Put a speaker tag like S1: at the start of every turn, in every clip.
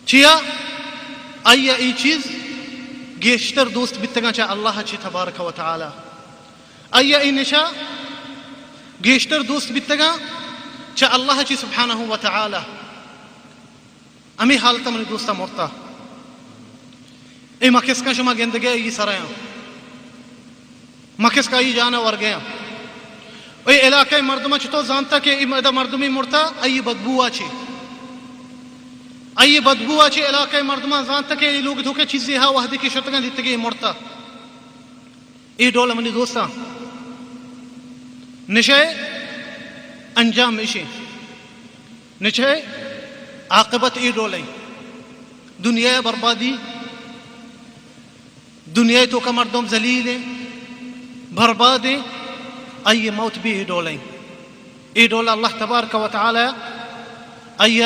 S1: چیا آیا ای چیز گیشتر دوست بیتگا چا اللہ چی تبارک و تعالی آیا ای نشا گیشتر دوست بیتگا چا اللہ چی سبحانہ و تعالی امی حالتا منی دوستا مرتا ای مکس کا شما گندگی ای سرائیاں مکس کا ای جانا ور گیا ای علاقہ مردمہ چھتو زانتا کہ ای مردمی مرتا ای بدبو آچی ای بدبو آچی علاقہ مردمہ زانتا کہ ای لوگ دھوکے چیزی ہاں وحدی کی شرطگاں دیتگی مرتا ای ڈولا منی دوستا نشے انجام میشی نشے عاقبت ای ڈولیں دنیا بربادی دنیا تو کا مردم ذلیل برباد ای موت بھی ای ڈولیں ای ڈولا اللہ تبارک و تعالی ای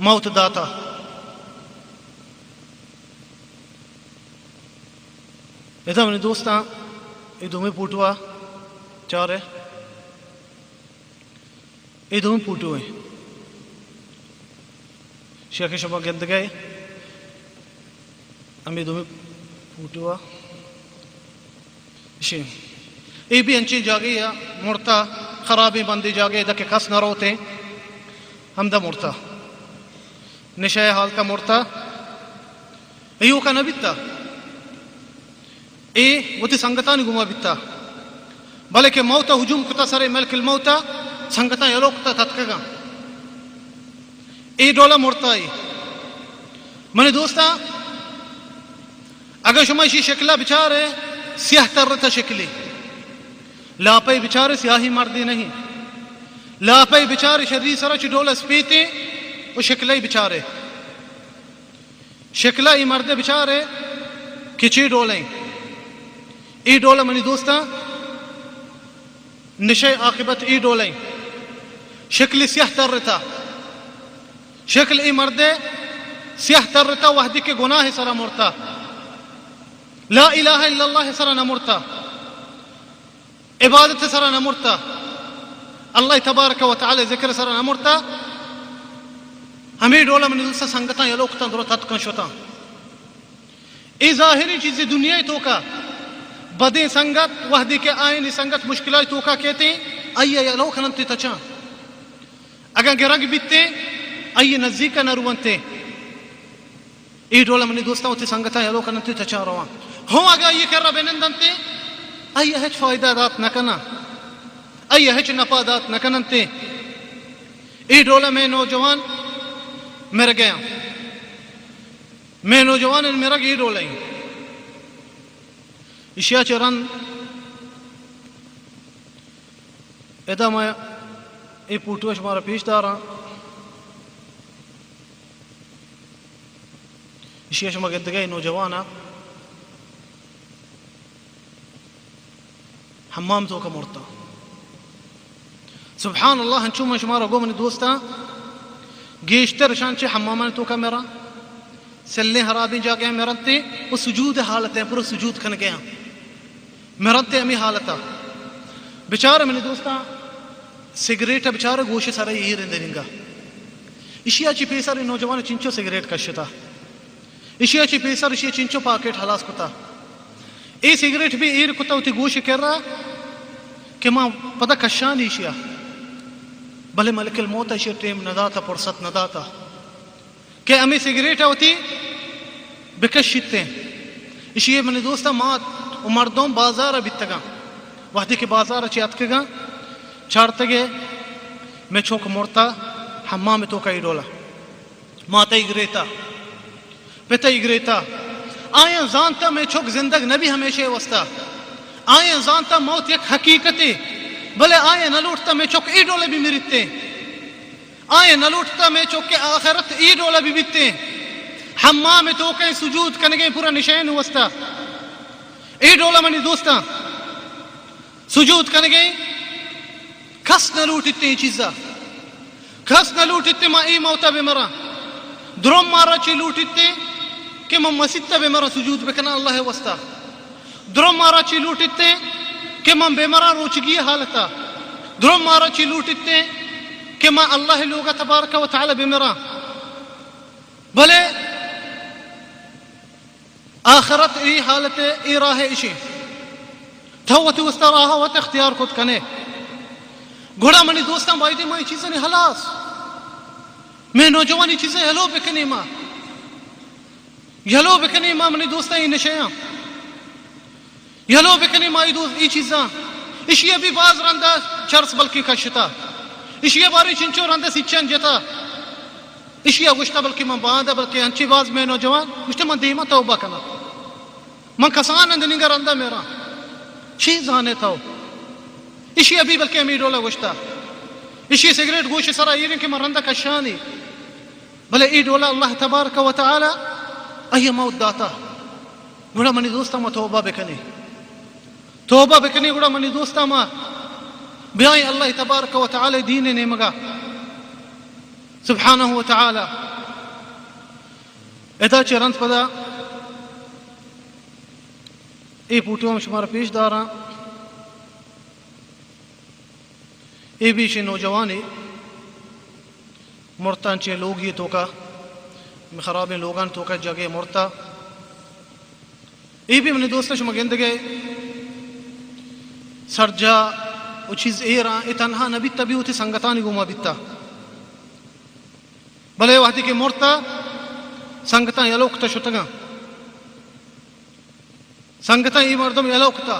S1: موت داتا ایسا منی دوستا ای دومی پوٹوا چارے ای دومی پوٹوئے شیخ شما گند گئے امی دومی پوٹوا شیم ای بھی انچی جاگی یا مرتا خرابی بندی جاگے دا کہ کس نہ روتے ہم دا مرتا نشای حال کا مرتا ایو کا نہ بیتا ای وہ تی سنگتانی گما بیتا بلکہ موتا ہجوم کتا سرے ملک الموتا سنگتا یلو کتا تتکگا ای ڈولا مرتا ای منی دوستا اگر شما اسی شکلہ بچارے سیاہ ترتا شکلی لاپائی بچارے سیاہی مردی نہیں لاپائی بچارے شرری سرا چی ڈولا سپیتے وہ شکلہ بچارے شکلہ ای مرد بچارے کچی ڈولیں ای ڈولا منی دوستا نشے عاقبت ای ڈولیں شکل سیاہ ترتا شکل ای مرد سیاہ ترتا وحدی کے گناہ سرا مرتا لا الہ الا اللہ سرا نمرتا عبادت سرا نمرتا اللہ تبارک و تعالی ذکر سرا نمرتا ہمیں ڈولا منی دوستا سنگتا یلوکتا درو تتکن شتا ای ظاہری چیزی دنیا تو کا بدیں سنگت وحدی کے آئینی سنگت مشکلات تو کا کہتے ہیں آئیے یلوک ننتی تچا اگر گرگ بیتے آئیے نزدیکا نروانتے ای ڈولا منی دوستا ہوتی سنگتا یلوک ننتی تچا روان ہوں اگر یہ کر رہا بینندنتے آئیے ہچ فائدہ دات نکنا آئیے ہچ نفع دات نکننتے ای ڈولا میں نوجوان مر گیا میں نوجوان میرا ای ڈولا ہی اشیاء چرن ادا میں ای پوٹوش مارا پیش دارا اشیاء شما گد گئی نوجوانا حمام تو کا مرتا سبحان اللہ ہنچو میں شمارا گو منی دوستا گیشتر شانچے حمامان تو کا میرا سلنے حرابی جا گیا میرنتے وہ سجود حالت ہے پورا سجود کھن گیا میرنتے امی حالتا بچارہ منی دوستا سگریٹ بچارہ گوشے سارا یہ رندے ننگا اشیاء چی پیسر نوجوان چنچو سگریٹ کشتا اشیاء چی پیسر اشیاء چنچو پاکٹ حلاس کتا ای سگریٹ بھی ایر کتا ہوتی گوشے کر رہا کہ ماں پتہ کشان اشیاء بھلے ملک الموت اشیاء ٹیم نداتا پرست نداتا کہ امی سگریٹ ہوتی بکشتے اشیاء منی دوستا مات مردوں بازار بیتگا وحدی کے بازار اچھی اتکگا چارتگے میں چوک مرتا حمام میں تو کا ڈولا ماتا اگریتا پتا اگریتا آئیں زانتا میں چوک زندگ نبی ہمیشہ وستا آئیں زانتا موت یک حقیقتی بلے آئیں نلوٹتا میں چوک ای ڈولے بھی مرتے آئیں نلوٹتا میں چوک کے آخرت ای ڈولے بھی بیتے حمام میں تو کہیں سجود کنگے پورا نشین وستا ای ڈولہ منی دوستا سجود کنگے کس نہ لوٹتے ہیں چیزا کس نہ لوٹتے ماں ای موتا بے مرا درم مارا چی لوٹتے کہ ماں مسیدتا بے مرا سجود بکنا اللہ وستا درم مارا چی لوٹتے کہ ماں بے مرا روچگی حالتا درم مارا چی لوٹتے کہ ماں اللہ لوگا تبارک و تعالی بے مرا بھلے آخرت ای حالت ای راہ اشی تھوت وسط راہ وت اختیار خود کنے گھوڑا منی دوستاں بائدی میں چیزیں حلاس میں نوجوانی چیزیں ہلو بکنی ماں یلو بکنی ماں منی دوستاں ای نشیاں یلو بکنی ماں ای چیزاں اشیا بھی باز رندہ چرس بلکی کشتا اشیا باری چنچو رندہ سچن جتا اشیا گشتا بلکی من باندہ بلکی ہنچی باز میں نوجوان گشتا من دیما توبہ کنا من کسان اندنگا رندہ میرا چیز آنے تھا اشیا بھی بلکی امی ڈولا گشتا اشیا سگریٹ گوش سرا یہ کہ من رندہ کشانی بلے ای ڈولا اللہ تبارک و تعالی ای موت داتا گوڑا منی دوستا ما توبہ بکنی توبہ بکنی گوڑا منی دوستا ما بیائی اللہ تبارک و تعالی دین نیمگا سبحانہ و تعالی ادا چرند پدا ای پوٹیوں میں شمارا پیش دارا ای بیشی نوجوانی مرتان چے لوگ یہ توکا خراب لوگان توکا جگہ مرتا ای بھی منی دوستا شما گندگے سرجا وہ چیز ایرا ای تنہا نبیتا بھی ہوتی سنگتانی گوما بیتا بلے وحدی کے مرتا سنگتان یلوکتا شتگا سنگتان ای مردم یلوکتا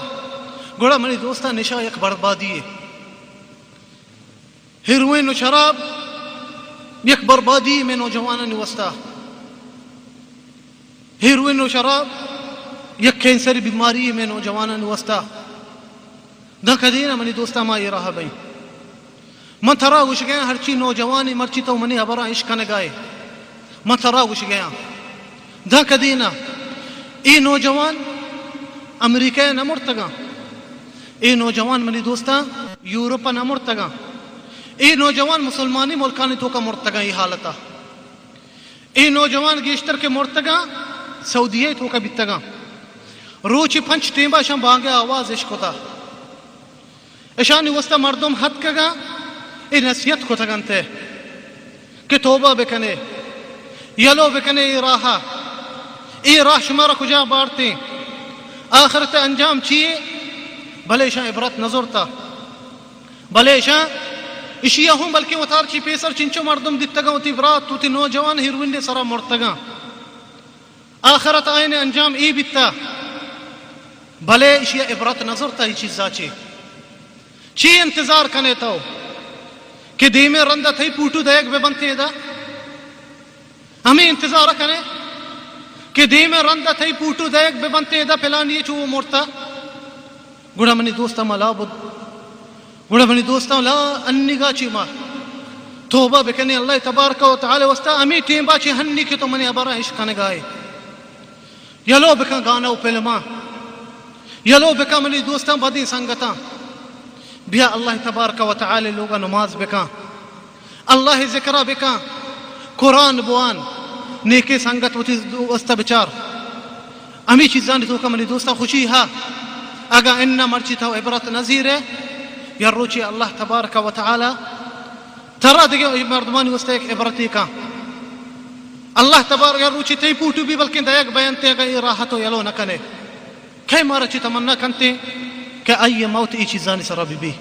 S1: گوڑا منی دوستا نشا یک بربادی ہے ہیروین و شراب یک بربادی میں نوجوانا نوستا ہیروین و شراب یک کینسر بیماری میں نوجوانا نوستا دا کدینا منی دوستا ما یہ رہا بھئی من تھرا گوش گیا ہر چی نوجوانی مرچی تو منی حبرا عشق نگائے من تھرا گوش گیا دا کدینا ای نوجوان امریکہ نمرتگا ای نوجوان منی دوستا یورپا نمرتگا ای نوجوان مسلمانی ملکانی تو کا مرتگا ای حالتا ای نوجوان گیشتر کے مرتگا سعودیہ تو کا بیتگا روچی پنچ ٹیمبا شام بانگے آواز عشق ہوتا اشانی وستا مردم حد کگا ای نصیحت کو تگنتے کہ توبہ بکنے یلو بکنے ای راہ شمارا کجا بارتے آخرت انجام چیئے بھلے شاہ عبرت نظرتا بھلے شاہ اشیا ہوں بلکہ وطار چی پیسر چنچو مردم دیتگا ہوتی برات توتی نوجوان ہیروین سرا مرتگا آخرت آئین انجام ای بیتا بھلے اشیا عبرت نظرتا ہی چیزا چی انتظار کنے تاو کہ دیمے رندہ تھئی پوٹو دیکھ بے بنتے دا ہمیں انتظار کنے کہ دیمے رندہ تھئی پوٹو دیکھ بے بنتے دا پلانی چو وہ مرتا گوڑا منی دوستا ملا بود گوڑا منی دوستا لا انگا چی ما توبہ بکنے اللہ تبارک و تعالی وستا امی ٹیم با چی ہنی کی تو منی عبارہ عشق نگائے یلو بکا گانا و پلما یلو بکا منی دوستا بدی سنگتا بیا اللہ تبارک و تعالی لوگا نماز بکا اللہ ذکرہ بکا قرآن بوان نیکی سنگت وستا بچار امی چیزانی تو کا منی دوستا خوشی ہا اگا اننا مرچی تھا عبرت نظیر ہے یا روچی اللہ تبارک و تعالی ترى دقيقة مردماني وستيك إبرتيكا الله تبارك يروشي تي بوتو بي بلكن دايق بيانتي غير راحتو يلو نكني كي مارچي تمنا كنتي كأي موت اي چيزاني سرابي بي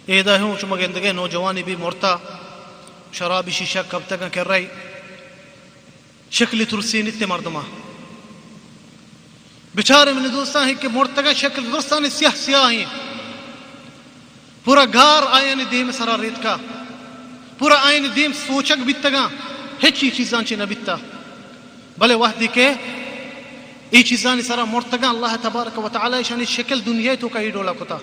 S1: ایدہ ہوں چمہ گندگے نوجوانی بھی مرتا شرابی شیشہ کب تک کر رہی شکلی ترسین اتنے مردمہ بچارے من دوستان ہی کہ مرتگا شکل درستان سیاہ سیاہ ہیں پورا گار آئین دیم سرا ریت کا پورا آئین دیم سوچک بیتگا ہچی چیزان چی نبیتا بلے وحدی کے ای چیزانی سرا مرتگا اللہ تبارک و تعالی شانی شکل دنیا تو کا ہی ڈولا کتا